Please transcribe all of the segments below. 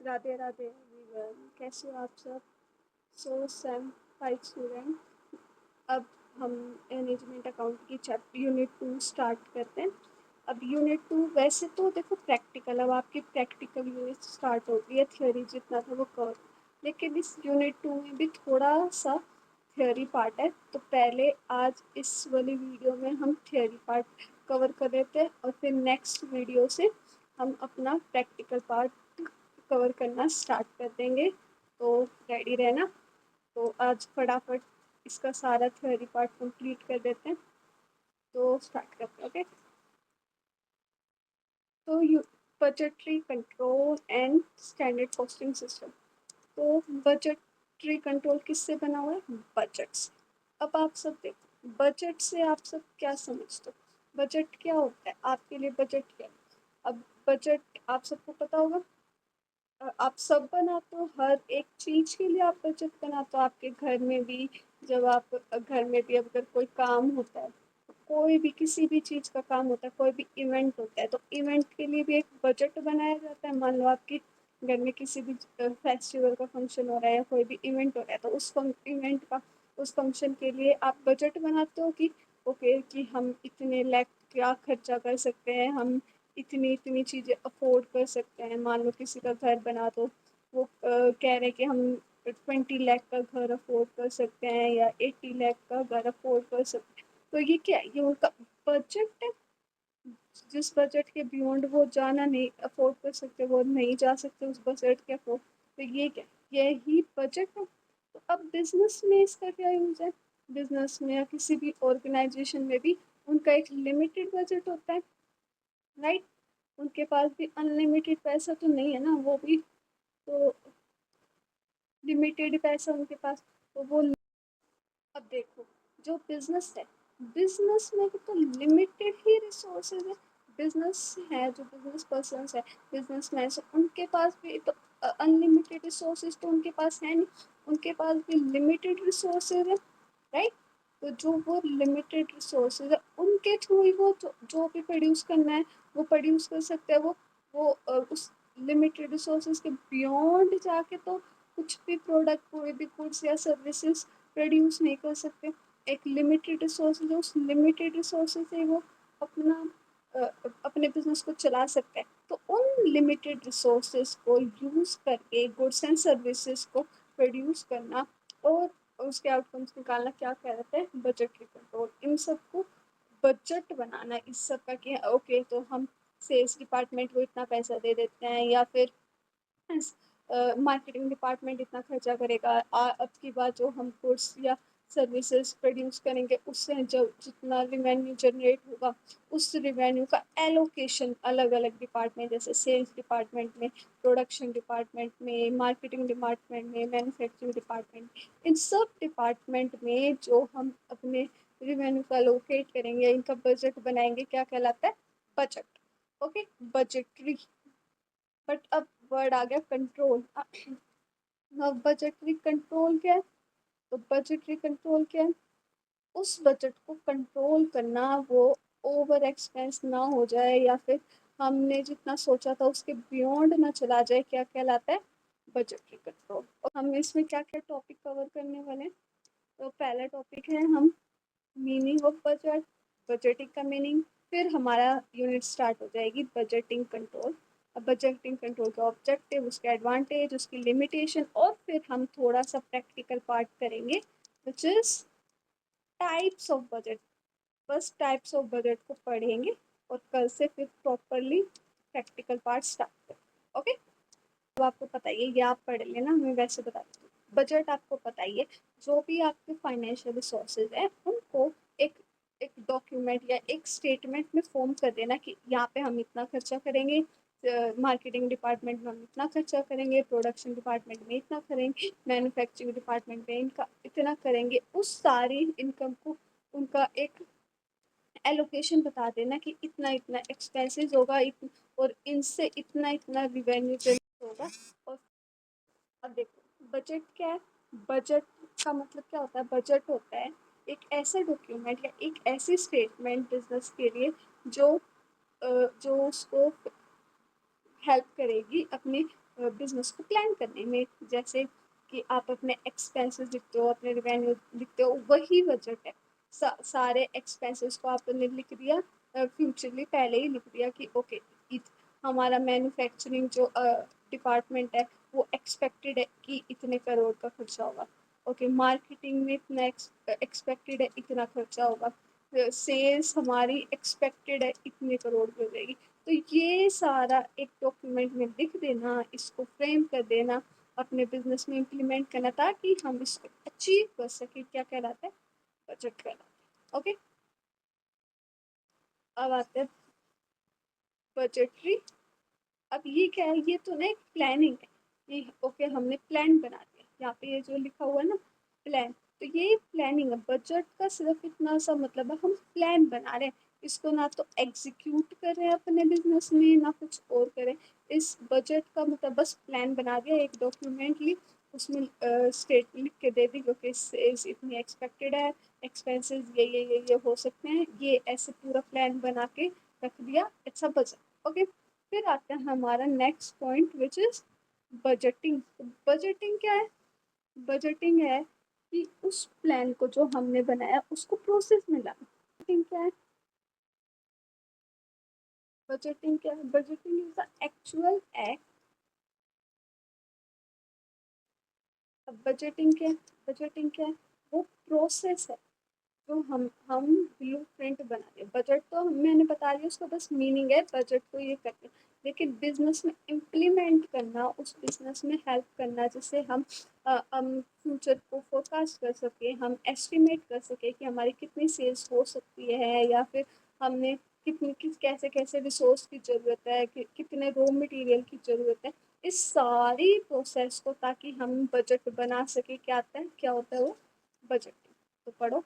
Radhe Radhe everyone, कैसे हो आप सब। सो सेम 5 स्टूडेंट, अब हम मैनेजमेंट अकाउंट की चैप्टर यूनिट 2 स्टार्ट करते हैं। अब यूनिट 2 वैसे तो देखो प्रैक्टिकल, अब आपकी प्रैक्टिकल यूनिट स्टार्ट हो गई है, थियोरी जितना था वो कवर, लेकिन इस यूनिट 2 में भी थोड़ा सा थियोरी पार्ट है। तो पहले आज इस वाली वीडियो में हम थियोरी पार्ट कवर कर लेते हैं और फिर नेक्स्ट वीडियो से हम अपना प्रैक्टिकल पार्ट कवर करना स्टार्ट कर देंगे। तो रेडी रहना। तो आज फटाफट इसका सारा थ्योरी पार्ट कंप्लीट कर देते हैं। तो स्टार्ट करते हैं। ओके, तो you budgetary control and standard costing system. तो बजटरी कंट्रोल किससे बना हुआ है? बजट से। अब आप सब देखो, बजट से आप सब क्या समझते हो? बजट क्या होता है आपके लिए? बजट क्या है? अब बजट आप सबको पता होगा। आप सब बनाते हो, हर एक चीज के लिए आप बजट बनाते हो। आपके घर में भी, जब आप घर में भी अगर कोई काम होता है, कोई भी किसी भी चीज का काम होता है, कोई भी इवेंट होता है, तो इवेंट के लिए भी एक बजट बनाया जाता है। मान लो आपकी घर में किसी भी फेस्टिवल का फंक्शन हो रहा है या कोई भी इवेंट हो रहा है, तो उस इवेंट का, उस फंक्शन के लिए आप बजट बनाते हो कि ओके, कि हम इतने लाख क्या खर्चा कर सकते हैं, हम इतनी इतनी चीज़ें अफोर्ड कर सकते हैं। मान लो किसी का घर बना, तो वो कह रहे कि हम 20 लाख का घर अफोर्ड कर सकते हैं या 80 लाख का घर अफोर्ड कर सकते हैं। तो ये क्या है? ये उनका बजट है। जिस बजट के बियॉन्ड वो जाना नहीं अफोर्ड कर सकते, वो नहीं जा सकते उस बजट के अफोर्ड। तो ये क्या, यही बजट है। तो अब बिजनेस में इसका क्या यूज है? बिजनेस में या किसी भी ऑर्गेनाइजेशन में भी उनका एक लिमिटेड बजट होता है, राइट। उनके पास भी अनलिमिटेड पैसा तो नहीं है ना, वो भी तो लिमिटेड पैसा उनके पास। तो वो, अब देखो, जो बिजनेस है, बिजनेस में भी तो लिमिटेड ही रिसोर्सेज है। बिजनेस है, जो बिजनेस पर्सन है, बिजनेसमैन है, उनके पास भी तो अनलिमिटेड रिसोर्सेज तो उनके पास है नहीं। उनके पास भी लिमिटेड रिसोर्सेज है, राइट। तो जो वो लिमिटेड रिसोर्सेज है, उनके थ्रू ही वो जो भी प्रोड्यूस करना है वो प्रोड्यूस कर सकते हैं। वो उस लिमिटेड रिसोर्सेज के बियॉन्ड जाके तो कुछ भी प्रोडक्ट, कोई भी गुड्स या सर्विसेज प्रोड्यूस नहीं कर सकते। एक लिमिटेड रिसोर्सेज है, उस लिमिटेड रिसोर्सेज से वो अपना अपने बिजनेस को चला सकते हैं। तो उन लिमिटेड रिसोर्सेज को यूज करके गुड्स एंड सर्विसेज को प्रोड्यूस करना और उसके आउटकम्स निकालना क्या कहते हैं? Budgetary control. इन सबको बजट बनाना इस सब का, कि ओके तो हम सेल्स डिपार्टमेंट को इतना पैसा दे देते हैं, या फिर मार्केटिंग डिपार्टमेंट इतना खर्चा करेगा। अब की बात, जो हम गुड्स या सर्विसेज प्रोड्यूस करेंगे, उससे जब जितना रिवेन्यू जनरेट होगा, उस रिवेन्यू का एलोकेशन अलग अलग डिपार्टमेंट, जैसे सेल्स डिपार्टमेंट में, प्रोडक्शन डिपार्टमेंट में, मार्केटिंग डिपार्टमेंट में, मैन्युफैक्चरिंग डिपार्टमेंट में, इन सब डिपार्टमेंट में जो हम अपने रिवेन्यू का एलोकेट करेंगे, इनका बजट बनाएंगे, क्या कहलाता है? बजट। Okay, budgetary. बट अब वर्ड आ गया कंट्रोल। अब बजटरी कंट्रोल क्या है? तो बजटरी कंट्रोल क्या है? उस बजट को कंट्रोल करना, वो ओवर एक्सपेंस ना हो जाए, या फिर हमने जितना सोचा था उसके बियॉन्ड ना चला जाए, क्या कहलाता है? Budgetary control. और हम इसमें क्या क्या टॉपिक कवर करने वाले हैं? तो पहला टॉपिक है हम मीनिंग ऑफ बजट, बजटिंग का मीनिंग। फिर हमारा यूनिट स्टार्ट हो जाएगी बजटिंग कंट्रोल। अब बजटिंग कंट्रोल का ऑब्जेक्टिव, उसके एडवांटेज, उसकी लिमिटेशन, और फिर हम थोड़ा सा प्रैक्टिकल पार्ट करेंगे, which is types of budget. बस टाइप्स ऑफ बजट को पढ़ेंगे और कल से फिर प्रॉपरली प्रैक्टिकल पार्ट स्टार्ट करेंगे। ओके, अब आपको पता ही है, ये आप पढ़ लेना, मैं वैसे बता देती हूँ। बजट आपको पता ही है, जो भी आपके फाइनेंशियल रिसोर्सेज है उनको एक एक डॉक्यूमेंट या एक स्टेटमेंट में फॉर्म कर देना कि यहाँ पे हम इतना खर्चा करेंगे, मार्केटिंग डिपार्टमेंट में हम इतना खर्चा करेंगे, प्रोडक्शन डिपार्टमेंट में इतना करेंगे, मैन्युफैक्चरिंग डिपार्टमेंट में इनका इतना करेंगे। उस सारी इनकम को, उनका एक एलोकेशन बता देना कि इतना इतना एक्सपेंसेस होगा, और इनसे इतना इतना रिवेन्यू जनरेट होगा। और अब देखो बजट क्या है? बजट का मतलब क्या होता है? बजट होता है एक ऐसा डॉक्यूमेंट या एक ऐसी स्टेटमेंट बिजनेस के लिए जो जो उसको हेल्प करेगी अपनी बिजनेस को प्लान करने में। जैसे कि आप अपने एक्सपेंसेस लिखते हो, अपने रिवेन्यू लिखते हो, वही बजट है। सारे एक्सपेंसेस को आपने लिख दिया, फ्यूचरली पहले ही लिख दिया कि ओके हमारा मैन्युफैक्चरिंग जो डिपार्टमेंट है वो एक्सपेक्टेड है कि इतने करोड़ का खर्चा होगा। ओके मार्केटिंग में इतना एक्सपेक्टेड है, इतना खर्चा होगा। सेल्स हमारी एक्सपेक्टेड है इतने करोड़ की हो जाएगी। तो ये सारा एक डॉक्यूमेंट में लिख देना, इसको फ्रेम कर देना, अपने बिजनेस में इम्प्लीमेंट करना, ताकि हम इसको अचीव कर सके। क्या कहलाता है? बजट कहलाता है। ओके, अब आते हैं बजटरी। अब ये क्या है? ये तो ना एक प्लानिंग है। ये ओके हमने प्लान बना दिया, यहाँ पे ये जो लिखा हुआ है ना प्लान, तो ये प्लानिंग है। बजट का सिर्फ इतना सा मतलब है, हम प्लान बना रहे हैं, इसको ना तो एग्जीक्यूट कर रहे हैं अपने बिजनेस में, ना कुछ और करें। इस बजट का मतलब बस प्लान बना दिया, एक डॉक्यूमेंट ली, उसमें स्टेट लिख के दे दी ओके सेल्स इतनी एक्सपेक्टेड है, एक्सपेंसेस ये हो सकते हैं, ये ऐसे पूरा प्लान बना के रख दिया। It's a budget. ओके, फिर आता है हमारा next point which is budgeting. Budgeting क्या है? बजटिंग है कि उस प्लान को जो हमने बनाया उसको प्रोसेस में लाना। बजटिंग क्या है? बजटिंग क्या है? Budgeting is the actual act. अब बजटिंग क्या है? बजटिंग क्या है? वो प्रोसेस है जो हम ब्लू प्रिंट बना रहे हैं। बजट तो मैंने बता दिया, उसका बस मीनिंग है, बजट को ये करते हैं। लेकिन बिजनेस में इम्प्लीमेंट करना, उस बिजनेस में हेल्प करना, जिससे हम फ्यूचर को फोरकास्ट कर सके, हम एस्टिमेट कर सके कि हमारी कितनी सेल्स हो सकती है, या फिर हमने कैसे कैसे रिसोर्स की ज़रूरत है, कितने रॉ मटेरियल की ज़रूरत है, इस सारी प्रोसेस को, ताकि हम बजट बना सके। क्या आता है, क्या होता है वो? बजटिंग। तो पढ़ो।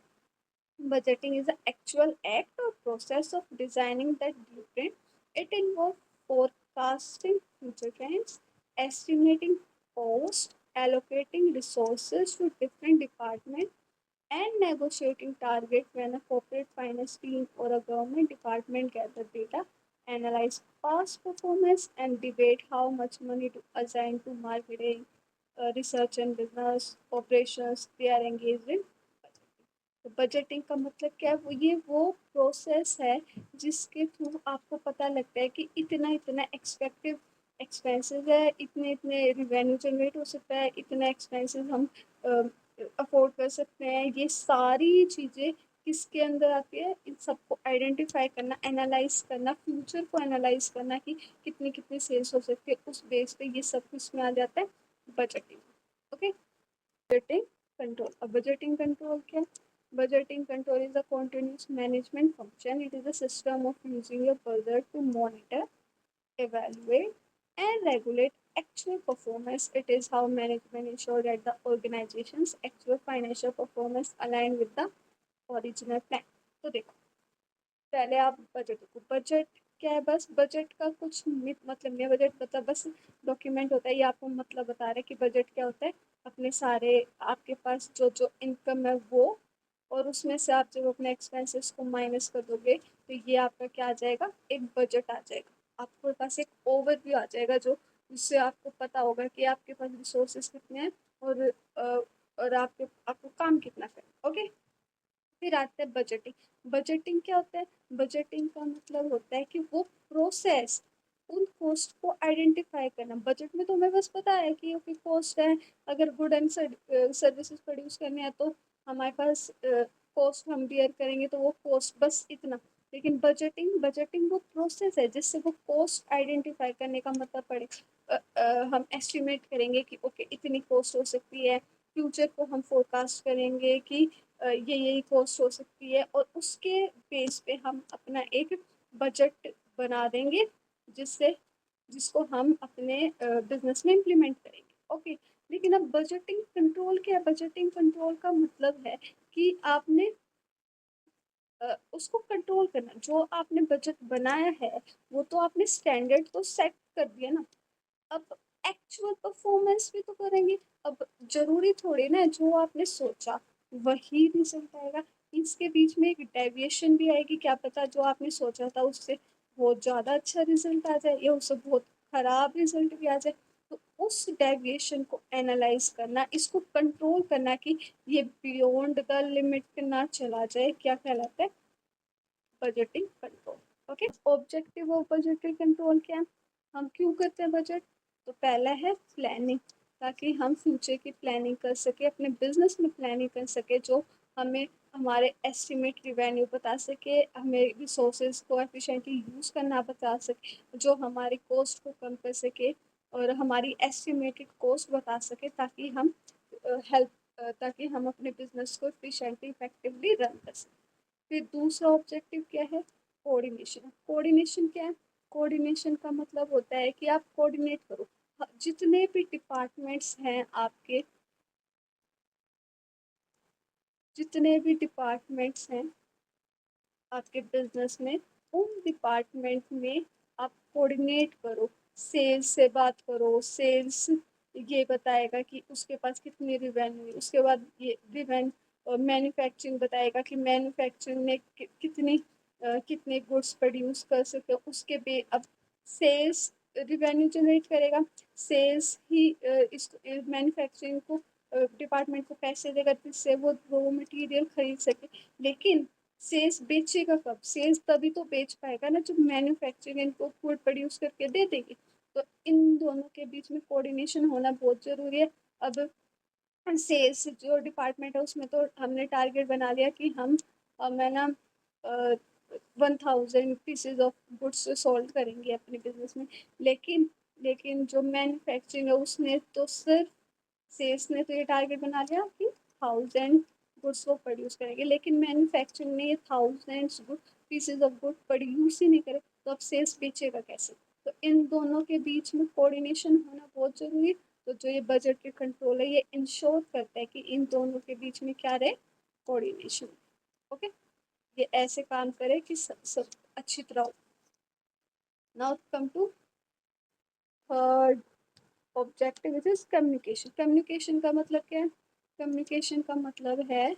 Budgeting is the actual act or process of designing that blueprint. It involves forecasting future trends, estimating cost, allocating resources to different departments, and negotiating targets when a corporate finance team or a government department gather data, analyze past performance, and debate how much money to assign to marketing, research and business operations they are engaged in. तो budgeting का मतलब क्या है? वो process है जिसके through आपको पता लगता है कि इतना इतना एक्सपेक्टिव एक्सपेंसेस है, इतने इतने रिवेन्यू जनरेट हो सकता है, इतना एक्सपेंसेस हम अफोर्ड कर सकते हैं। ये सारी चीज़ें किसके अंदर आती है? इन सबको आइडेंटिफाई करना, एनालाइज करना, फ्यूचर को एनालाइज करना कि कितनी कितनी सेल्स हो सकती है, उस बेस पे ये सब कुछ में आ जाता है बजटिंग। Okay, budgeting control. अब बजटिंग कंट्रोल क्या? Budgeting control is a continuous management function. It is a system of using your budget to monitor, evaluate, and regulate actual performance. It is how management ensure that the organization's actual financial performance align with the original plan. तो देखो, पहले आप budget को, budget क्या है? बस budget का कुछ मतलब नहीं है। बजट मतलब बस डॉक्यूमेंट होता है। ये आपको मतलब बता रहे हैं कि बजट क्या होता है। अपने सारे आपके पास जो जो इनकम है वो, और उसमें से आप जब अपने एक्सपेंसेस को माइनस कर दोगे तो ये आपका क्या आ जाएगा? एक बजट आ जाएगा। आपके पास एक ओवरव्यू आ जाएगा, जो जिससे आपको पता होगा कि आपके पास रिसोर्सेज कितने हैं, और आपको काम कितना करना। ओके, फिर आता है बजटिंग। बजटिंग क्या होता है? बजटिंग का मतलब होता है कि वो प्रोसेस, उन कॉस्ट को आइडेंटिफाई करना। बजट में तो हमें बस पता है कि ओके कॉस्ट है, अगर गुड एंड सर्विसेज प्रोड्यूस करने हैं तो हमारे पास कॉस्ट हम बियर करेंगे, तो वो कॉस्ट बस इतना। लेकिन बजटिंग बजटिंग वो प्रोसेस है जिससे वो कॉस्ट आइडेंटिफाई करने का मतलब पड़े। हम एस्टिमेट करेंगे कि ओके इतनी कॉस्ट हो सकती है, फ्यूचर को हम फोरकास्ट करेंगे कि ये यही कॉस्ट हो सकती है, और उसके बेस पे हम अपना एक बजट बना देंगे, जिससे जिसको हम अपने बिजनेस में इम्प्लीमेंट करेंगे। ओके, लेकिन अब बजटिंग कंट्रोल क्या है? बजटिंग कंट्रोल का मतलब है कि आपने उसको कंट्रोल करना। जो आपने बजट बनाया है वो तो आपने स्टैंडर्ड तो सेट कर दिया ना, अब एक्चुअल परफॉर्मेंस भी तो करेंगे। अब जरूरी थोड़ी ना जो आपने सोचा वही रिजल्ट आएगा। इसके बीच में एक डेविएशन भी आएगी, क्या पता जो आपने सोचा था उससे बहुत ज़्यादा अच्छा रिजल्ट आ जाए, या उससे बहुत खराब रिजल्ट भी आ जाए। तो उस डेविएशन को एनालाइज करना, इसको कंट्रोल करना कि ये बियॉन्ड द लिमिट ना चला जाए, क्या कहलाता है? Budgeting control. Okay, objective of budgetary control क्या है? हम क्यों करते हैं बजट? तो पहला है प्लानिंग, ताकि हम फ्यूचर की प्लानिंग कर सके, अपने बिजनेस में प्लानिंग कर सके, जो हमें हमारे एस्टिमेट रिवेन्यू बता सके, हमें रिसोर्सेज को एफिशिएंटली यूज़ करना बता सके, जो हमारी कॉस्ट को कम कर सके और हमारी एस्टिमेटेड कॉस्ट बता सके, ताकि हम ताकि हम अपने बिजनेस को एफिशिएंटली इफेक्टिवली रन कर सकें। फिर दूसरा ऑब्जेक्टिव क्या है? कोऑर्डिनेशन। कोऑर्डिनेशन क्या है? कोऑर्डिनेशन का मतलब होता है कि आप कोऑर्डिनेट करो, जितने भी डिपार्टमेंट्स हैं आपके, जितने भी डिपार्टमेंट्स हैं आपके बिजनेस में, उन डिपार्टमेंट में आप कोऑर्डिनेट करो। सेल्स से बात करो, सेल्स ये बताएगा कि उसके पास कितनी रिवेन्यू है, उसके बाद ये रिवेन्यू मैन्युफैक्चरिंग बताएगा कि मैन्युफैक्चरिंग में कितनी कितने गुड्स प्रोड्यूस कर सकते हो, उसके बे अब सेल्स रिवेन्यू जनरेट करेगा, सेल्स ही इस मैन्युफैक्चरिंग को डिपार्टमेंट को पैसे देगा जिससे वो रॉ मटेरियल खरीद सके। लेकिन सेल्स बेचेगा कब? सेल्स तभी तो बेच पाएगा ना जब मैन्युफैक्चरिंग इनको फूड प्रोड्यूस करके दे देगी। तो इन दोनों के बीच में कोऑर्डिनेशन होना बहुत ज़रूरी है। अब सेल्स जो डिपार्टमेंट है उसमें तो हमने टारगेट बना लिया कि हम मैं ना 1000 पीसेज ऑफ गुड्स सोल्ड करेंगे अपने बिजनेस में। लेकिन लेकिन जो मैन्युफैक्चरिंग है उसने तो सिर्फ, सेल्स ने तो ये टारगेट बना लिया कि 1000 गुड्स वो प्रोड्यूस करेंगे, लेकिन मैन्युफैक्चरिंग ने ये 1000 good pieces of good produce ही नहीं करे, तो अब सेल्स बेचेगा कैसे? तो इन दोनों के बीच में कोऑर्डिनेशन होना बहुत ज़रूरी है। तो जो ये बजट के कंट्रोल है ये इंश्योर करता है कि इन दोनों के बीच में क्या रहे? कोऑर्डिनेशन। ओके, ये ऐसे काम करे कि सब अच्छी तरह हो। Now come to third objective, it is communication. Communication का मतलब क्या है? कम्युनिकेशन का मतलब है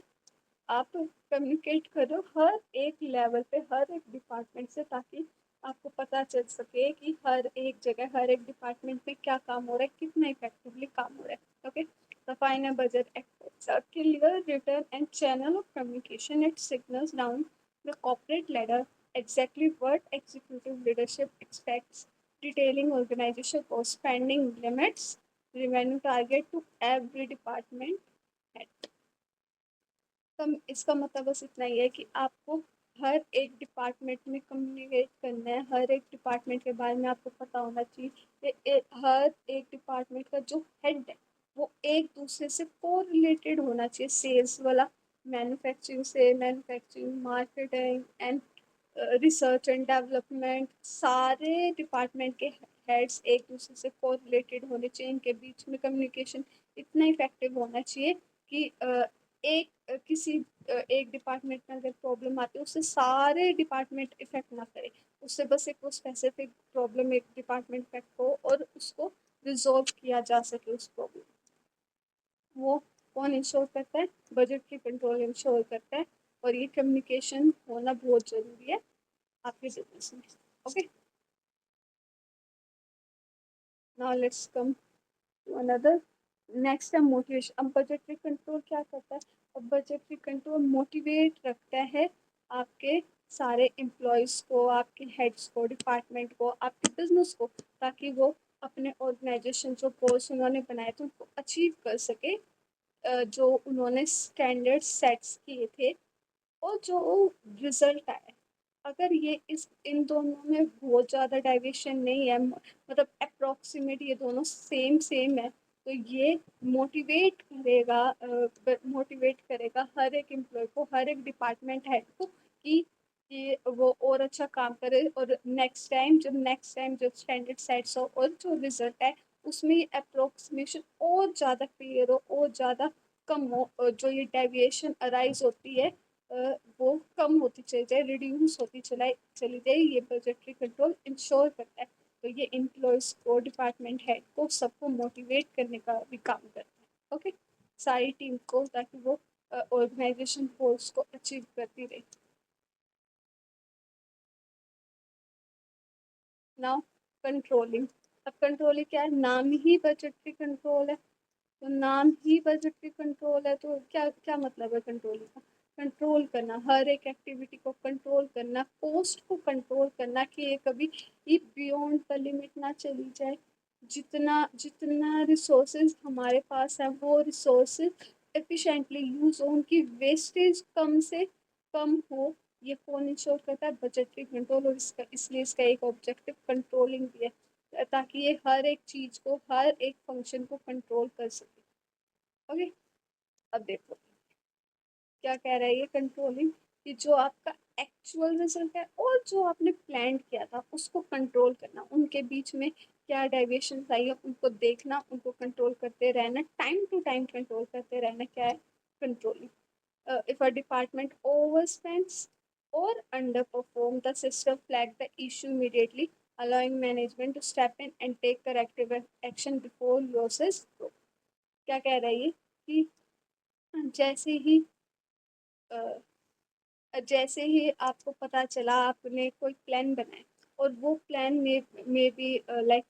आप कम्युनिकेट करो हर एक लेवल पे, हर एक डिपार्टमेंट से, ताकि आपको पता चल सके कि हर एक जगह, हर एक डिपार्टमेंट में क्या काम हो रहा है, कितना इफेक्टिवली काम हो रहा है। Okay, define a budget efforts. A clear written and channel of communication, it signals down the corporate ladder exactly what executive leadership expects, detailing organization or spending limits, revenue target to every department head. इसका मतलब बस इतना ही है कि आपको हर एक department में communicate करना है, हर एक डिपार्टमेंट के बारे में आपको पता होना चाहिए। हर एक डिपार्टमेंट का जो हेड है वो एक दूसरे से कोरिलेटेड होना चाहिए। सेल्स वाला मैन्युफैक्चरिंग से, manufacturing, marketing and research and development, सारे डिपार्टमेंट के हेड्स एक दूसरे से कोरिलेटेड होने चाहिए। इनके बीच में कम्युनिकेशन इतना इफेक्टिव होना चाहिए कि किसी एक डिपार्टमेंट में अगर प्रॉब्लम आती है उससे सारे डिपार्टमेंट इफेक्ट ना करे, उससे बस एक वो स्पेसिफिक प्रॉब्लम एक डिपार्टमेंट इफेक्ट हो और उसको रिजॉल्व किया जा सके उस प्रॉब्लम। वो कौन इंश्योर करता है? बजट की कंट्रोल इंश्योर करता है, और ये कम्युनिकेशन होना बहुत ज़रूरी है आपके बिजनेस में। Okay, now let's come to another. Next है मोटिवेशन। अब बजटरी कंट्रोल क्या करता है? अब बजटरी कंट्रोल मोटिवेट रखता है आपके सारे एम्प्लॉयज़ को, आपके हेड्स को, डिपार्टमेंट को, आपके बिजनेस को, ताकि वो अपने ऑर्गेनाइजेशन जो गोल्स उन्होंने बनाए थे उनको अचीव कर सके, जो उन्होंने स्टैंडर्ड सेट्स किए थे और जो रिजल्ट आया। अगर ये इस इन दोनों में बहुत ज़्यादा डाइवेशन नहीं है, मतलब अप्रॉक्सीमेट ये दोनों सेम सेम है, तो ये मोटिवेट करेगा हर एक एम्प्लॉय को, हर एक डिपार्टमेंट हेड को कि वो और अच्छा काम करे, और नेक्स्ट टाइम जब स्टैंडर्ड सेट्स हो और जो रिजल्ट है उसमें ये अप्रोक्सीमेशन और ज़्यादा क्लियर हो और ज़्यादा कम हो, और जो ये डेविएशन अराइज होती है वो कम होती चली जाए, रिड्यूस होती चली जाए। ये बजटरी कंट्रोल इंश्योर करता है। तो ये एम्प्लॉयज़ को, डिपार्टमेंट हेड को, सबको मोटिवेट करने का भी काम करता है। ओके, सारी टीम को, ताकि वो ऑर्गेनाइजेशन गोल्स को अचीव करती रहे। Now controlling. अब कंट्रोलिंग क्या है, नाम ही बजटरी कंट्रोल है, तो नाम ही बजटरी कंट्रोल है, तो क्या क्या मतलब है कंट्रोलिंग का? कंट्रोल करना, हर एक एक्टिविटी को कंट्रोल करना, कॉस्ट को कंट्रोल करना कि ये कभी ये बियॉन्ड द लिमिट ना चली जाए। जितना जितना रिसोर्सेज हमारे पास है वो रिसोर्सेज एफिशिएंटली यूज हो, उनकी वेस्टेज कम से कम हो। ये कौन इंश्योर करता है? Budgetary control. और इसका इसलिए इसका एक ऑब्जेक्टिव कंट्रोलिंग भी है, ताकि ये हर एक चीज को, हर एक फंक्शन को कंट्रोल कर सके। ओके, अब देखो क्या कह रहा है ये कंट्रोलिंग, कि जो आपका एक्चुअल रिजल्ट है और जो आपने प्लान किया था उसको कंट्रोल करना, उनके बीच में क्या डेविएशन आई है उनको देखना, उनको कंट्रोल करते रहना, टाइम टू टाइम कंट्रोल करते रहना, क्या है controlling. If a department overspends or underperform, the system flag the issue immediately, allowing management to step in and take corrective action before losses grow। क्या कह रहा है ये कि जैसे ही जैसे ही आपको पता चला, आपने कोई प्लान बनाया और वो प्लान में भी लाइक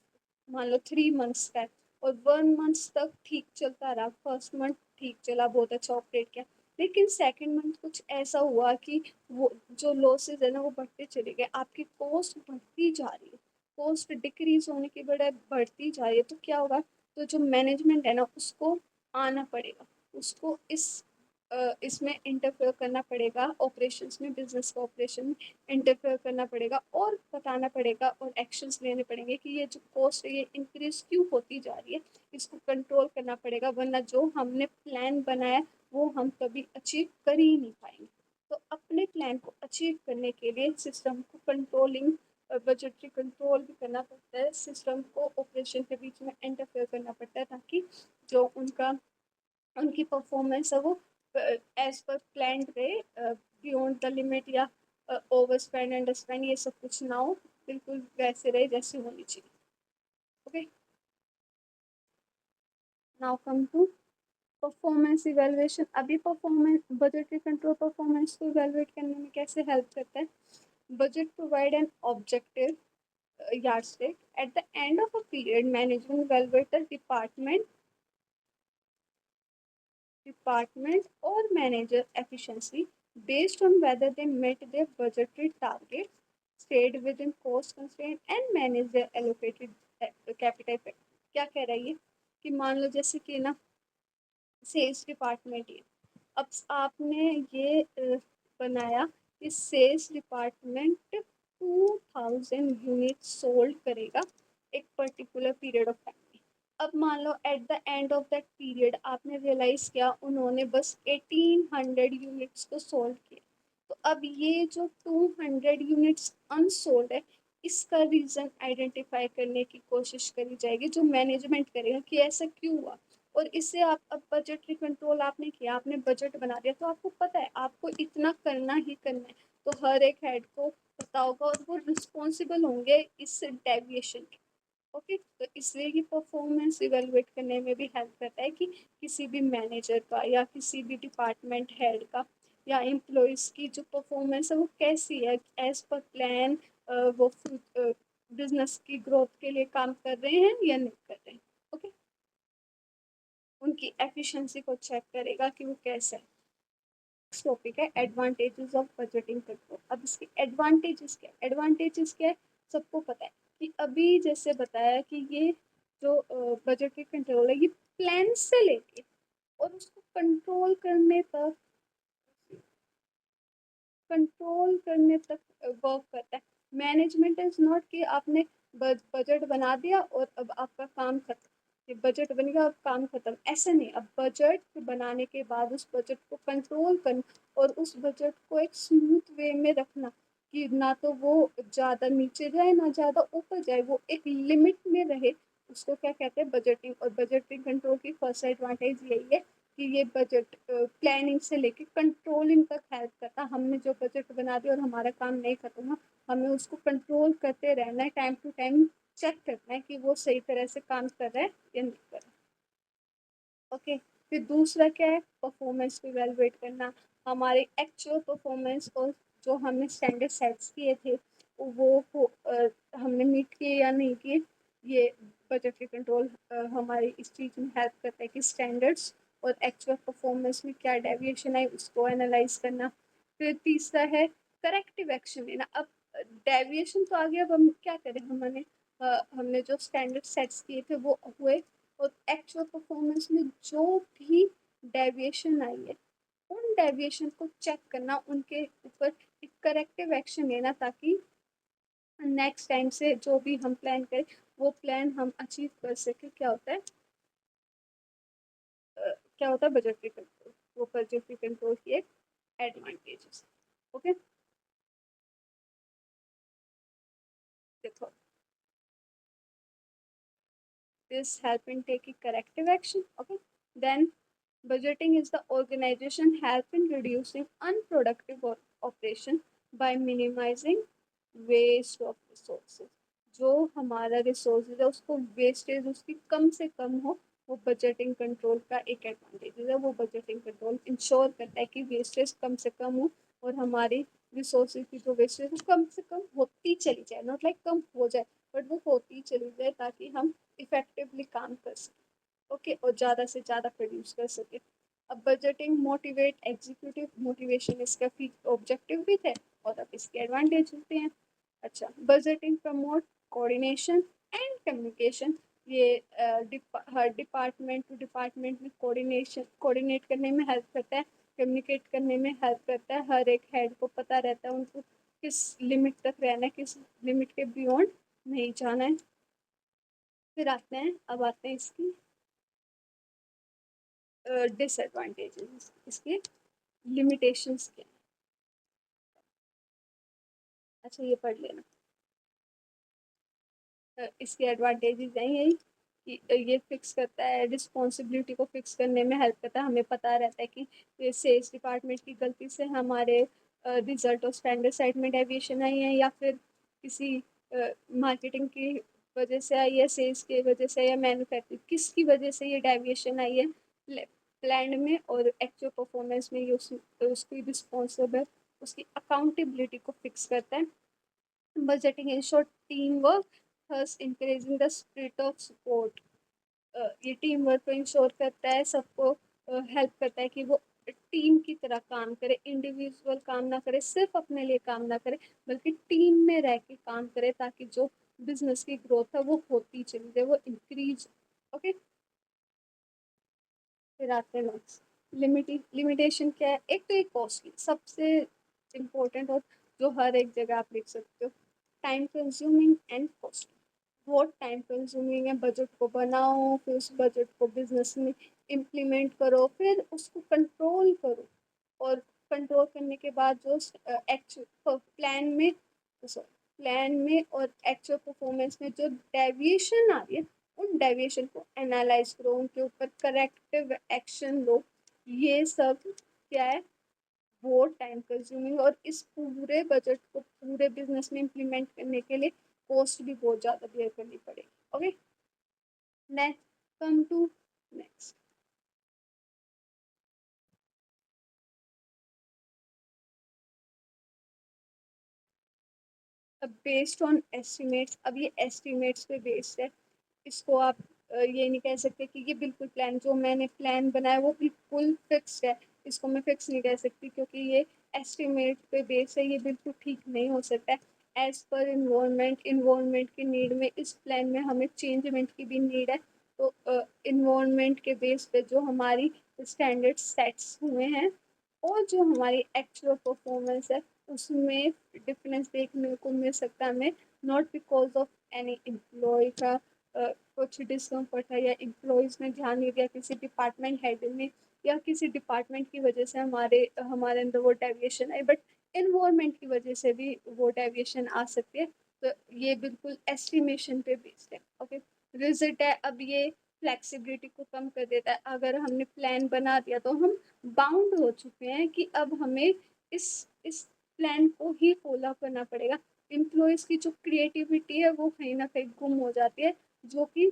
मान लो 3 मंथ्स का है, और 1 मंथ तक ठीक चलता रहा, फर्स्ट मंथ ठीक चला, बहुत अच्छा ऑपरेट किया, लेकिन सेकंड मंथ कुछ ऐसा हुआ कि वो जो लॉसेज है ना वो बढ़ते चले गए, आपकी कॉस्ट बढ़ती जा रही है, कॉस्ट डिक्रीज होने की बजाय बढ़ती जा रही है, तो क्या होगा? तो जो मैनेजमेंट है ना उसको आना पड़ेगा, उसको इसमें इंटरफेयर करना पड़ेगा, ऑपरेशंस में, बिजनेस का ऑपरेशन में इंटरफेयर करना पड़ेगा और बताना पड़ेगा और एक्शंस लेने पड़ेंगे कि ये जो कॉस्ट है ये इंक्रीज क्यों होती जा रही है, इसको कंट्रोल करना पड़ेगा, वरना जो हमने प्लान बनाया वो हम कभी अचीव कर ही नहीं पाएंगे। तो अपने प्लान को अचीव करने के लिए सिस्टम को कंट्रोलिंग, बजटरी कंट्रोल भी करना पड़ता है, सिस्टम को ऑपरेशन के बीच में इंटरफेयर करना पड़ता है, ताकि जो उनकी परफॉर्मेंस है वो एज पर प्लान रहे, बियॉन्ड द लिमिट या ओवर स्पेंड, अंडर स्पेंड, ये सब कुछ ना हो, बिल्कुल वैसे रहे जैसे होनी चाहिए। Okay, now come to performance evaluation. अभी परफॉर्मेंस, बजटरी कंट्रोल परफॉर्मेंस को इवेलुएट करने में कैसे हेल्प करता है? Budget provide an objective yardstick at the end of a period, management evaluate the department or manager efficiency based on whether they met their budgetary targets, stayed within cost constraint and managed their allocated capital effect। क्या कह रहा है ये कि मान लो जैसे कि ना सेल्स डिपार्टमेंट है, अब आपने ये बनाया कि सेल्स डिपार्टमेंट 2000 यूनिट सोल्ड करेगा एक पर्टिकुलर पीरियड ऑफ टाइम। अब मान लो at the end of that period आपने रियलाइज किया उन्होंने बस 1800 यूनिट्स को सोल्ड किया, तो अब ये जो 200 यूनिट्स अनसोल्ड है, इसका रीज़न आइडेंटिफाई करने की कोशिश करी जाएगी, जो मैनेजमेंट करेगा कि ऐसा क्यों हुआ। और इससे आप, अब बजटरी कंट्रोल आपने किया, आपने बजट बना दिया, तो आपको पता है आपको इतना करना ही करना है, तो हर एक हेड को पता होगा और वो रिस्पॉन्सिबल होंगे इस डेविएशन के। ओके, तो इसलिए ये परफॉर्मेंस इवेलुएट करने में भी हेल्प करता है कि किसी भी मैनेजर का या किसी भी डिपार्टमेंट हेड का या एम्प्लॉयज़ की जो परफॉर्मेंस है वो कैसी है, एज पर प्लान वो बिजनेस की ग्रोथ के लिए काम कर रहे हैं या नहीं कर रहे हैं। ओके, उनकी एफिशिएंसी को चेक करेगा कि वो कैसा है। नेक्स्ट टॉपिक है एडवांटेजेस ऑफ बजटिंग कंट्रोल। अब इसके एडवांटेजेस क्या है? एडवांटेजेस क्या है, सबको पता है कि अभी जैसे बताया कि ये जो बजटरी कंट्रोल है ये प्लान से लेके और उसको कंट्रोल करने तक वर्क करता है। मैनेजमेंट इज नॉट कि आपने बजट बना दिया और अब आपका काम खत्म, ये बजट बन गया अब काम खत्म, ऐसा नहीं। अब बजट बनाने के बाद उस बजट को कंट्रोल करना और उस बजट को एक स्मूथ वे में रखना कि ना तो वो ज़्यादा नीचे जाए ना ज़्यादा ऊपर जाए, वो एक लिमिट में रहे, उसको क्या कहते हैं? बजटिंग। और बजटिंग कंट्रोल की फर्स्ट एडवांटेज यही है कि ये बजट प्लानिंग से लेके कंट्रोलिंग तक हेल्प करता है। हमने जो बजट बना दिया और हमारा काम नहीं खत्म हुआ, हमें उसको कंट्रोल करते रहना है, टाइम टू टाइम चेक करना है कि वो सही तरह से काम कर रहा है या नहीं कर रहा। ओके, फिर दूसरा क्या है? परफॉर्मेंस को इवेलुएट करना, हमारे एक्चुअल परफॉर्मेंस और जो हमने स्टैंडर्ड सेट्स किए थे वो हमने मीट किए या नहीं किए, ये बजटरी कंट्रोल हमारी इस चीज़ में हेल्प करता है कि स्टैंडर्ड्स और एक्चुअल परफॉर्मेंस में क्या डेविएशन है उसको एनालाइज करना। फिर तीसरा है करेक्टिव एक्शन लेना। अब डेविएशन तो आ गया, अब हम क्या करें, हमने जो स्टैंडर्ड सेट्स किए थे वो हुए, और एक्चुअल परफॉर्मेंस में जो भी डेविएशन आई है उन डेविएशन को चेक करना, उनके ऊपर एक करेक्टिव एक्शन लेना, ताकि नेक्स्ट टाइम से जो भी हम प्लान करें वो प्लान हम अचीव कर सके। क्या होता है क्या होता है बजटरी कंट्रोल, वो बजटरी कंट्रोल की एक एडवांटेजेस। ओके, देखो, this help in taking corrective action. Okay, then budgeting is the organization help in reducing unproductive operation by minimizing waste of resources। जो हमारा रिसोर्सेज है उसको वेस्टेज उसकी कम से कम हो, वो बजटिंग कंट्रोल का एक एडवांटेज है। वो बजटिंग कंट्रोल इंश्योर करता है कि वेस्टेज कम से कम हो और हमारी रिसोर्सेज की जो वेस्टेज वो कम से कम होती चली जाए, नॉट लाइक कम हो जाए, बट वो होती चली जाए, ताकि हम इफेक्टिवली काम कर सके। ओके, और ज़्यादा से ज़्यादा प्रोड्यूस कर सके। अब बजटिंग मोटिवेट एग्जीक्यूटिव, मोटिवेशन इसका ऑब्जेक्टिव भी थे और अब इसके एडवांटेज होते हैं। अच्छा, budgeting promote coordination and communication. ये हर डिपार्टमेंट टू डिपार्टमेंट में कोऑर्डिनेट करने में हेल्प करता है, कम्युनिकेट करने में हेल्प करता है। हर एक हेड को पता रहता है उनको किस लिमिट तक रहना है, किस लिमिट के बियॉन्ड नहीं जाना है। फिर आते हैं इसकी डिसएडवांटेजेस, इसके लिमिटेशंस क्या हैं। अच्छा, ये पढ़ लेना। इसके एडवांटेजेस हैं यही कि ये फिक्स करता है, रिस्पॉन्सिबिलिटी को फिक्स करने में हेल्प करता है। हमें पता रहता है कि सेल्स डिपार्टमेंट की गलती से हमारे रिजल्ट और स्टैंडर्ड साइड में डेविएशन आई है, या फिर किसी मार्केटिंग की वजह से आई है, सेल्स की वजह से, या मैन्युफैक्चरिंग, किसकी वजह से ये डेविएशन आई है प्लान में और एक्चुअल परफॉर्मेंस में, ये उसकी रिस्पॉन्सिबल, उसकी अकाउंटेबिलिटी को फिक्स करता है। Budgeting ensure team work, thus encouraging the spirit of support. ये टीम वर्क को इंश्योर करता है, सबको हेल्प करता है कि वो टीम की तरह काम करे, इंडिविजुअल काम ना करे, सिर्फ अपने लिए काम ना करे, बल्कि टीम में रह के काम करे, ताकि जो बिजनेस की ग्रोथ है वो होती चली जाए, वो इंक्रीज। ओके, फिर आते हैं नेक्स्ट। लिमिटेशन क्या है? एक तो एक कॉस्टली, सबसे इम्पोर्टेंट, और जो हर एक जगह आप लिख सकते हो, टाइम कंज्यूमिंग एंड कॉस्टली। बहुत टाइम कंज्यूमिंग है, बजट को बनाओ, फिर उस बजट को बिजनेस में इम्प्लीमेंट करो, फिर उसको कंट्रोल करो, और कंट्रोल करने के बाद जो एक्चुअल प्लान में और एक्चुअल परफॉर्मेंस में जो डेविएशन आ रही है, उन डेविएशन को एनालाइज करो, उनके ऊपर करेक्टिव एक्शन लो। ये सब क्या है? वो टाइम कंज्यूमिंग, और इस पूरे बजट को पूरे बिजनेस में इम्प्लीमेंट करने के लिए कॉस्ट भी बहुत ज़्यादा बेयर करनी पड़ेगी। Okay, next, come to next. अब बेस्ड ऑन एस्टिमेट्स, अब ये एस्टिमेट्स पे बेस्ड है, इसको आप ये नहीं कह सकते कि ये बिल्कुल प्लान, जो मैंने प्लान बनाया वो बिल्कुल फिक्स्ड है, इसको मैं फिक्स नहीं कह सकती, क्योंकि ये एस्टिमेट पे बेस है, ये बिल्कुल ठीक नहीं हो सकता है। एज पर इन्वायरमेंट की नीड में इस प्लान में हमें चेंजमेंट की भी नीड है। तो इन्वायरमेंट के बेस पे जो हमारी स्टैंडर्ड सेट्स हुए हैं और जो हमारी एक्चुअल परफॉर्मेंस है उसमें डिफरेंस देखने को मिल सकता है हमें, not because of any employ का कुछ डिस्कम्फर्ट है, या एम्प्लॉयज़ ने ध्यान नहीं दिया किसी डिपार्टमेंट हेड ने, या किसी डिपार्टमेंट की वजह से हमारे अंदर वो डेविएशन है, बट इन्वायरमेंट की वजह से भी वो डेविएशन आ सकती है। तो ये बिल्कुल एस्टिमेशन पे बेस्ड है। ओके, रिजल्ट है, अब ये फ्लेक्सिबिलिटी को कम कर देता है। अगर हमने प्लान बना दिया तो हम बाउंड हो चुके हैं कि अब हमें इस प्लान को ही फॉलो करना पड़ेगा। एम्प्लॉयज़ की जो क्रिएटिविटी है वो कहीं ना कहीं गुम हो जाती है, जो कि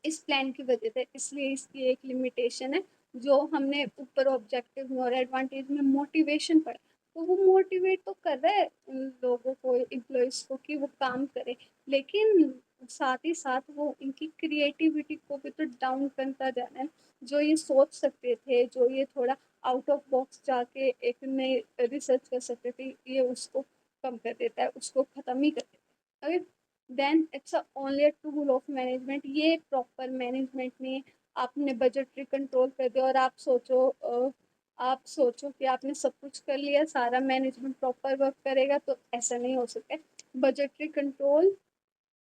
इस प्लान की वजह से, इसलिए इसकी एक लिमिटेशन है। जो हमने ऊपर ऑब्जेक्टिव में और एडवांटेज में मोटिवेशन पढ़ा, तो वो मोटिवेट तो कर रहा है उन लोगों को, एम्प्लॉयज को, कि वो काम करे, लेकिन साथ ही साथ वो इनकी क्रिएटिविटी को भी तो डाउन करता जा रहा है। जो ये सोच सकते थे, जो ये थोड़ा आउट ऑफ बॉक्स जाके एक नई रिसर्च कर सकते थे, ये उसको कम कर देता है, उसको खत्म ही कर देता है। Then it's only a tool of management, ये प्रॉपर मैनेजमेंट नहीं है। आपने बजटरी कंट्रोल कर दिया और आप सोचो कि आपने सब कुछ कर लिया, सारा मैनेजमेंट प्रॉपर वर्क करेगा, तो ऐसा नहीं हो सकता। बजटरी कंट्रोल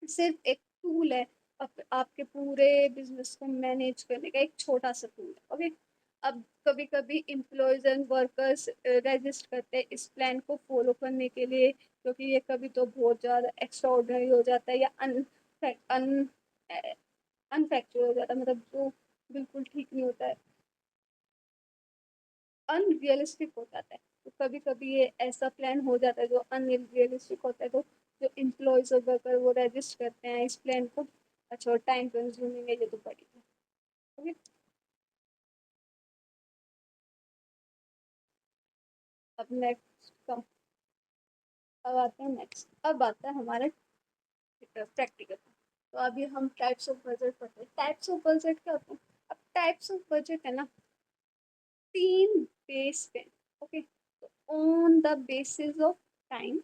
सिर्फ एक टूल है, आपके पूरे बिजनेस को मैनेज करने का एक छोटा सा टूल है। ओके, अब कभी कभी एम्प्लॉयज एंड वर्कर्स रजिस्ट करते हैं इस प्लान को फॉलो करने के लिए, क्योंकि ये कभी तो बहुत ज़्यादा एक्स्ट्रा ऑर्डिनरी हो जाता है, या अन अनफैक्चुअल हो जाता है, मतलब जो बिल्कुल ठीक नहीं होता है, अनरियलिस्टिक हो जाता है। तो कभी कभी ये ऐसा प्लान हो जाता है जो अनरियलिस्टिक होता है, तो जो एम्प्लॉयज और वर्कर वो रजिस्ट करते हैं इस प्लान को। अच्छा, टाइम कंज्यूमिंग है ये तो बड़ी है। ओके, अब नेक्स्ट कम, अब आता है नेक्स्ट, अब आता है हमारा प्रैक्टिकल। तो अभी हम टाइप्स ऑफ बजट पढ़ते हैं। टाइप्स ऑफ बजट क्या होते हैं? अब टाइप्स ऑफ बजट है ना, तीन बेस पे। Okay, on the basis of time,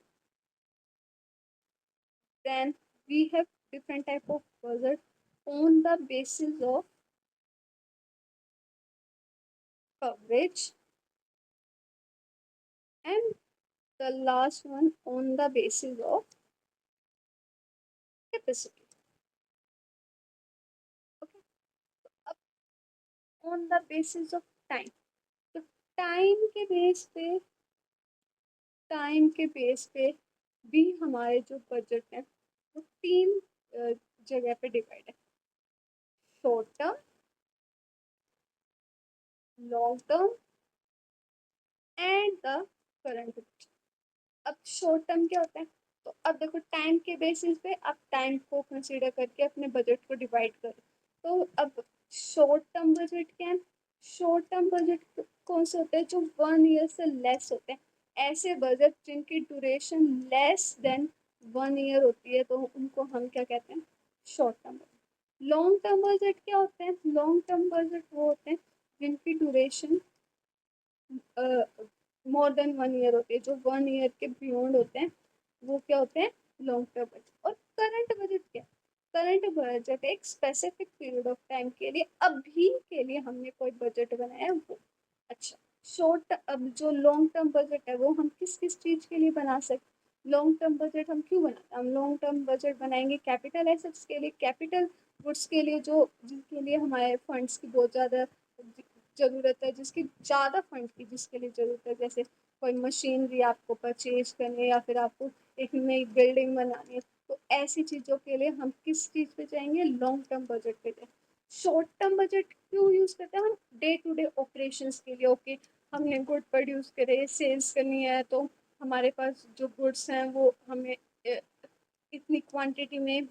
then we have different type of budget on the basis of coverage, and the last one on the basis of capacity. Okay, अब on the basis of time, तो time के base पे भी हमारे जो budget है वो तीन जगह पे डिवाइड है: short term, long term and the current. अब शॉर्ट टर्म क्या होता है? तो अब देखो, टाइम के बेसिस पे आप टाइम को कंसीडर करके अपने बजट को डिवाइड करो। तो अब शॉर्ट टर्म बजट क्या है? शॉर्ट टर्म बजट कौन से होते हैं? जो 1 ईयर से लेस होते हैं, ऐसे बजट जिनकी ड्यूरेशन लेस देन 1 ईयर होती है, तो उनको हम क्या कहते हैं? Short term budget. Long term budget क्या होते हैं? लॉन्ग टर्म बजट वो होते हैं जिनकी ड्यूरेशन मोर देन 1 ईयर होती है, जो 1 ईयर के बियॉन्ड होते हैं, वो क्या होते हैं? Long term budget. और करंट बजट क्या? करंट बजट एक स्पेसिफिक पीरियड ऑफ टाइम के लिए, अभी के लिए हमने कोई बजट बनाया है वो। अच्छा, शॉर्ट, अब जो लॉन्ग टर्म बजट है वो हम किस किस चीज के लिए बना सकते? लॉन्ग टर्म बजट हम क्यों बनाते हैं? हम लॉन्ग टर्म बजट बनाएंगे कैपिटल एसेट्स के लिए, कैपिटल गुड्स के लिए, जो जिनके लिए हमारे फंड्स की बहुत ज़्यादा ज़रूरत है, जिसकी ज़्यादा फंड की जिसके लिए ज़रूरत है, जैसे कोई मशीनरी आपको परचेज करनी है, या फिर आपको एक नई बिल्डिंग बनानी है, तो ऐसी चीज़ों के लिए हम किस चीज़ पे जाएंगे? लॉन्ग टर्म बजट पे जाएंगे। शॉर्ट टर्म बजट क्यों यूज़ करते हैं? हम डे टू डे ऑपरेशंस के लिए। ओके, हमने गुड प्रोड्यूस करे, सेल्स करनी है, तो हमारे पास जो गुड्स हैं वो हमें इतनी क्वांटिटी में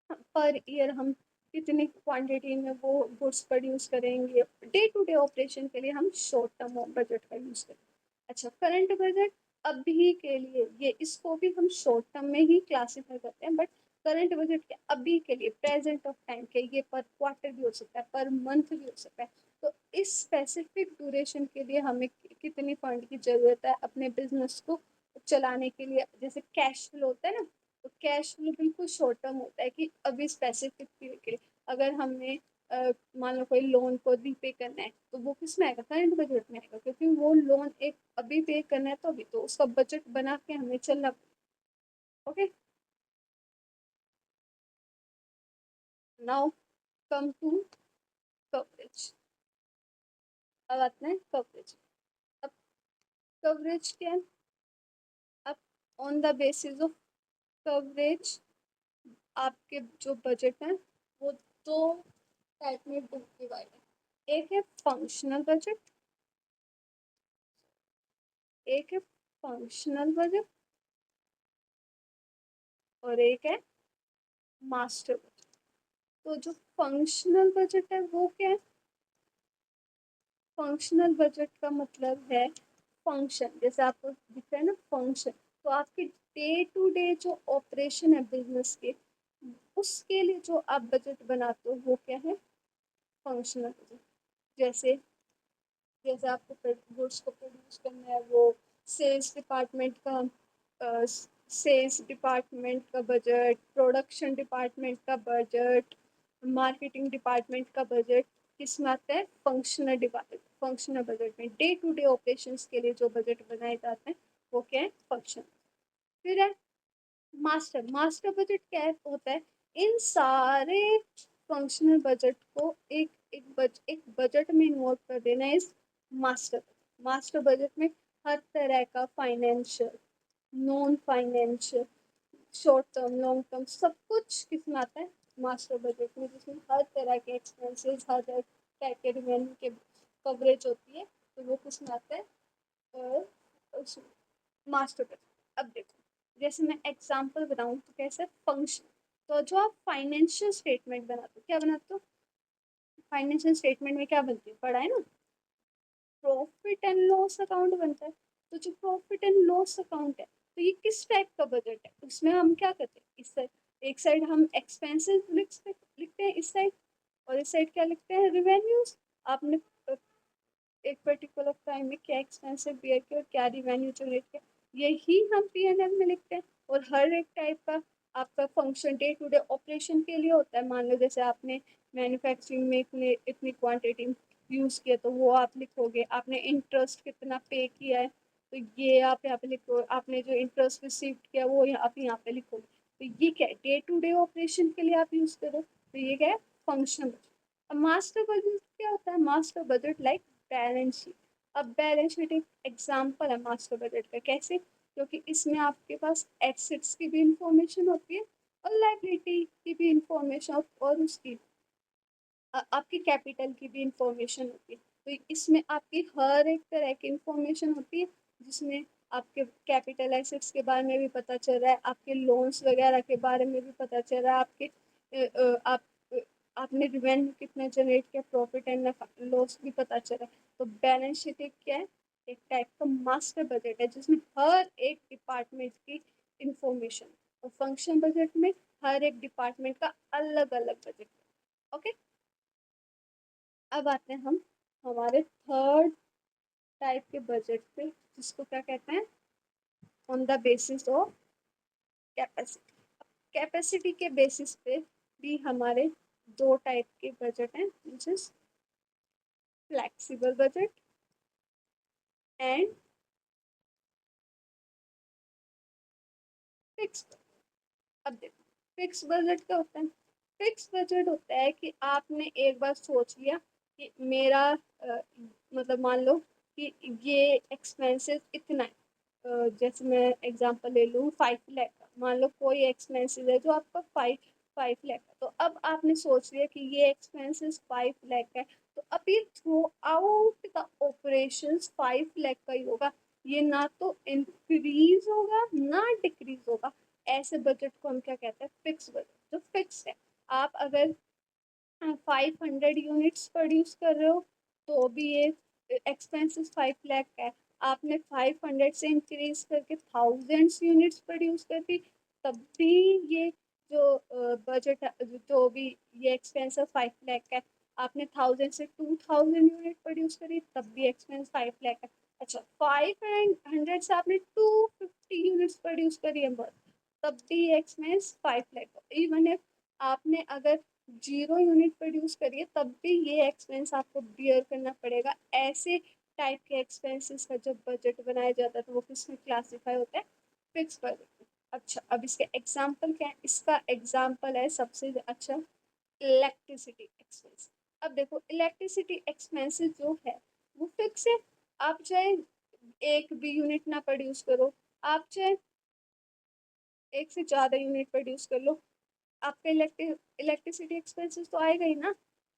पर ईयर हम कितनी क्वांटिटी में वो गुड्स प्रोड्यूस करेंगे। डे टू डे ऑपरेशन के लिए हम शॉर्ट टर्म बजट का यूज करें। अच्छा, करंट बजट अभी के लिए, ये इसको भी हम शॉर्ट टर्म में ही क्लासिफाई करते हैं, बट करंट बजट के अभी के लिए, प्रेजेंट ऑफ टाइम के, ये पर क्वार्टर भी हो सकता है, पर मंथ भी हो सकता है। तो इस स्पेसिफिक ड्यूरेशन के लिए हमें कितनी फंड की जरूरत है अपने बिजनेस को चलाने के लिए? जैसे कैश फ्लो होता है ना, तो कैश फ्लो बिल्कुल शॉर्ट टर्म होता है कि अभी स्पेसिफिक पीरियड के लिए, अगर हमने मान लो कोई लोन को रीपे करना है, तो वो किस में आएगा? करंट बजट में आएगा, क्योंकि वो लोन एक अभी पे करना है, तो अभी तो उसका बजट बना के हमें चलना। Okay, now come to coverage. अब आते हैं कवरेज। अब कवरेज क्या है? अब on the basis of coverage आपके जो बजट है वो दो टाइप में डिवाइड है। एक है फंक्शनल बजट, एक है फंक्शनल बजट, और एक है मास्टर बजट। तो जो फंक्शनल बजट है वो क्या है? फंक्शनल बजट का मतलब है फंक्शन, जैसे आपको दिख रहा है ना फंक्शन, तो आपके डे टू डे जो ऑपरेशन है बिजनेस के, उसके लिए जो आप बजट बनाते हो वो क्या है, फंक्शनल बजट। जैसे जैसे आपको गुड्स को प्रोड्यूस करना है, वो सेल्स डिपार्टमेंट का सेल्स डिपार्टमेंट का बजट, प्रोडक्शन डिपार्टमेंट का बजट, मार्केटिंग डिपार्टमेंट का बजट किस में आता है, फंक्शनल डिपार्टमेंट, फंक्शनल बजट में डे टू डे ऑपरेशंस के लिए जो बजट बनाए जाते हैं वो क्या है, फंक्शन। फिर है मास्टर, मास्टर बजट क्या होता है, इन सारे फंक्शनल बजट को एक बजट में इन्वॉल्व कर देना इस मास्टर। मास्टर बजट में हर तरह का financial, non financial, short term, long term, सब कुछ किसमें आता है, मास्टर बजट में, जिसमें हर तरह के एक्सपेंसेस, हर तरह के रेवेन्यू के कवरेज होती है, तो वो किसमें आता है, मास्टर बजट। अब देखो, जैसे मैं एग्जांपल बताऊं तो कैसे फंक्शन, तो जो आप फाइनेंशियल स्टेटमेंट बनाते हो, क्या बनाते हो, फाइनेंशियल स्टेटमेंट में क्या बनती है, पढ़ा है ना, प्रॉफिट एंड लॉस अकाउंट बनता है। तो जो प्रॉफिट एंड लॉस अकाउंट है, तो ये किस टाइप का बजट है, उसमें हम क्या करते हैं, इस साइड, एक साइड हम एक्सपेंसेस लिखते हैं इस साइड, और इस साइड क्या लिखते हैं, रेवेन्यूज। आपने एक पर्टिकुलर टाइम में क्या एक्सपेंसिव बियर किया और क्या रिवेन्यू जनरेट किया, यही हम P&L में लिखते हैं। और हर एक टाइप का आपका function day to day operation के लिए होता है। मान लो जैसे आपने मैन्युफैक्चरिंग में इतने इतनी क्वांटिटी यूज़ किया, तो वो आप लिखोगे। आपने इंटरेस्ट कितना पे किया है, तो ये आप यहाँ पे लिखो। आपने जो इंटरेस्ट रिसीव किया वो आप यहाँ पे लिखोगे। तो ये क्या है, डे टू डे ऑपरेशन के लिए आप यूज़ करो, तो ये क्या है, फंक्शन। अब मास्टर बजट क्या होता है, master budget like balance sheet. अब बैलेंस शीट एक एग्जाम्पल है मास्टर बजट का, कैसे, क्योंकि इसमें आपके पास एसेट्स की भी इंफॉर्मेशन होती है और लाइबिलिटी की भी इंफॉर्मेशन, और उसकी आपकी कैपिटल की भी इंफॉर्मेशन होती है। तो इसमें आपकी हर एक तरह की इंफॉर्मेशन होती है, जिसमें आपके कैपिटल एसेट्स के बारे में भी पता चल रहा है, आपके लोन्स वगैरह के बारे में भी पता चल रहा है, आपके आप आपने रिवेन्यू कितना जनरेट किया, प्रॉफिट एंड लॉस भी पता चल रहा है। तो बैलेंस शीट एक क्या है, एक टाइप का मास्टर बजट है, जिसमें हर एक डिपार्टमेंट की इंफॉर्मेशन। और फंक्शन बजट में हर एक डिपार्टमेंट का अलग अलग बजट। ओके, अब आते हैं हम हमारे थर्ड टाइप के बजट पे, जिसको क्या कहते हैं, on the basis of capacity. Capacity के बेसिस पे भी हमारे दो टाइप के बजट हैं, which is flexible budget and fix. अब देखो, फिक्स बजट क्या होता है, फिक्स बजट होता है कि आपने एक बार सोच लिया कि मेरा मतलब मान लो कि ये एक्सपेंसेस इतना है। जैसे मैं एग्जांपल ले लूँ 5 लाख का, मान लो कोई एक्सपेंसेस है जो आपका 5 लाख का। तो अब आपने सोच लिया कि ये एक्सपेंसेस 5 लाख का है, तो अब ये through out the operation 5 lakh का ही होगा। ये ना तो इंक्रीज होगा ना डिक्रीज होगा। ऐसे बजट को हम क्या कहते हैं, फिक्स बजट, जो फिक्स है। आप अगर 500 यूनिट्स प्रोड्यूस कर रहे हो, तो भी ये एक्सपेंसेस 5 लाख का है। आपने 500 से इंक्रीज करके 1000 यूनिट्स प्रोड्यूस कर दी, तब भी ये जो बजट, जो भी ये एक्सपेंस है 5 लाख का है। आपने 1000 से 2000 यूनिट प्रोड्यूस करी, तब भी एक्सपेंस 5 लाख है। अच्छा, 500 से आपने 250 यूनिट्स प्रोड्यूस करी है, तब भी एक्सपेंस 5 लाख। इवन इफ आपने अगर 0 यूनिट प्रोड्यूस करिए, तब भी ये एक्सपेंस आपको बियर करना पड़ेगा। ऐसे टाइप के एक्सपेंसेस का जब बजट बनाया जाता है, तो वो किस में क्लासीफाई होता है, फिक्स बजट। अच्छा, अब इसके एग्जाम्पल क्या है, इसका एग्जाम्पल है सबसे अच्छा इलेक्ट्रिसिटी एक्सपेंस। अब देखो, इलेक्ट्रिसिटी एक्सपेंसेस जो है वो फिक्स है। आप चाहे एक भी यूनिट ना प्रोड्यूस करो, आप चाहे एक से ज़्यादा यूनिट प्रोड्यूस कर लो, आपका इलेक्ट्रिसिटी एक्सपेंसेस तो आएगा ही ना।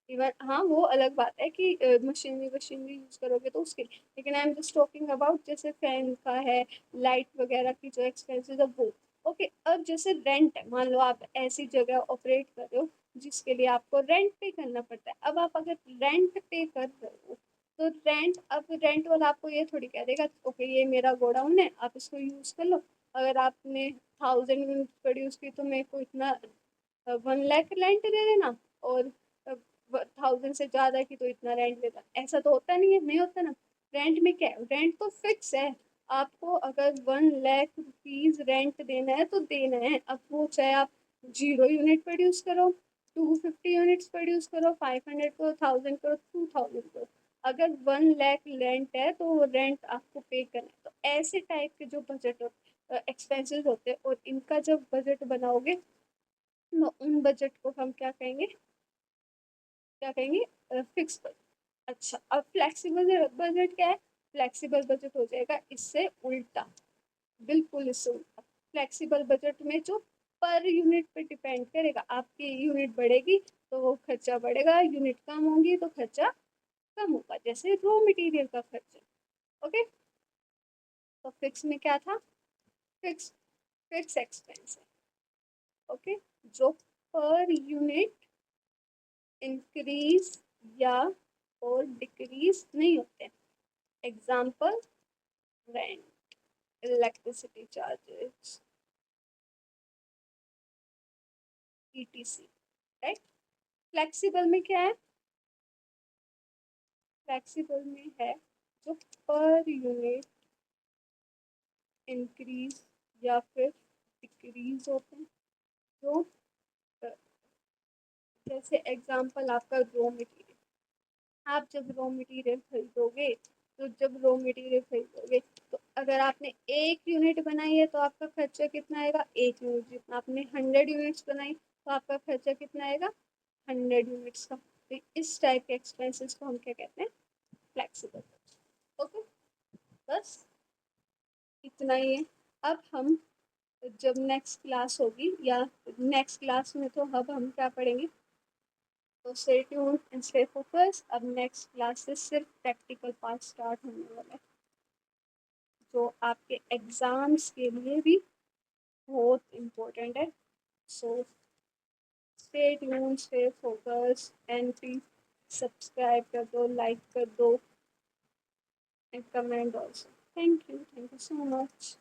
इवन हाँ, वो अलग बात है कि मशीनरी वशीनरी यूज़ करोगे तो उसके लिए, लेकिन I am just talking about जैसे फैन का है, लाइट वगैरह की जो एक्सपेंसेस है वो। ओके, अब जैसे रेंट है, मान लो आप ऐसी जगह ऑपरेट कर रहे हो जिसके लिए आपको रेंट पे करना पड़ता है। अब आप अगर रेंट पे कर रहे हो, तो रेंट, अब रेंट वाला आपको ये थोड़ी कह देगा ओके ये मेरा गोडाउन है आप इसको यूज कर लो, अगर आपने 1000 यूनिट प्रोड्यूस की तो मेरे को इतना 1 लाख रेंट दे देना, और 1000 से ज्यादा की तो इतना रेंट देना, ऐसा तो होता नहीं है, नहीं होता ना। रेंट में क्या है, रेंट तो फिक्स है, आपको अगर 1 लाख रुपीज रेंट देना है तो देना है, अब वो चाहे आप 0 यूनिट प्रोड्यूस करो, 250 यूनिट्स प्रोड्यूस करो, 500 करो, 1000 करो, 2000 करो, अगर 1 लाख रेंट है तो वो रेंट आपको पे करना है। तो ऐसे टाइप के जो बजट एक्सपेंसेस होते हैं, और इनका जब बजट बनाओगे तो उन बजट को हम क्या कहेंगे, क्या कहेंगे, फिक्स बजट। अच्छा, अब फ्लेक्सिबल बजट क्या है, फ्लेक्सिबल बजट हो जाएगा इससे उल्टा, बिल्कुल इससे उल्टा। फ्लेक्सिबल बजट में जो पर यूनिट पे डिपेंड करेगा, आपकी यूनिट बढ़ेगी तो वो खर्चा बढ़ेगा, यूनिट कम होगी तो खर्चा कम होगा, जैसे रॉ मटेरियल का खर्चा। ओके, तो फिक्स में क्या था, फिक्स, फिक्स एक्सपेंस है। ओके, जो पर यूनिट इंक्रीज या और डिक्रीज नहीं होते। Example, rent, electricity charges, etc, right. Flexible में क्या है, फ्लेक्सिबल में है जो पर यूनिट इंक्रीज या फिर डिक्रीज होते हैं, जो जैसे एग्जांपल आपका रॉ मटेरियल, आप जब रॉ मटेरियल खरीदोगे, तो जब रॉ मटेरियल खरीदोगे तो अगर आपने 1 यूनिट बनाई है तो आपका खर्चा कितना आएगा, 1 यूनिट, जितना आपने 100 यूनिट्स बनाई तो आपका खर्चा कितना आएगा, 100 यूनिट्स का। तो इस टाइप के एक्सपेंसेस को हम क्या कहते हैं, फ्लेक्सिबल। ओके, बस इतना ही है। अब हम जब नेक्स्ट क्लास होगी, या नेक्स्ट क्लास में तो अब हम क्या पढ़ेंगे, तो stay tuned and stay focus. अब नेक्स्ट क्लास से सिर्फ प्रैक्टिकल पार्ट स्टार्ट होने वाला है, जो आपके एग्जाम्स के लिए भी बहुत इम्पोर्टेंट है। So stay tuned, stay focus, and please subscribe कर दो, लाइक कर दो, and comment also. Thank you so much.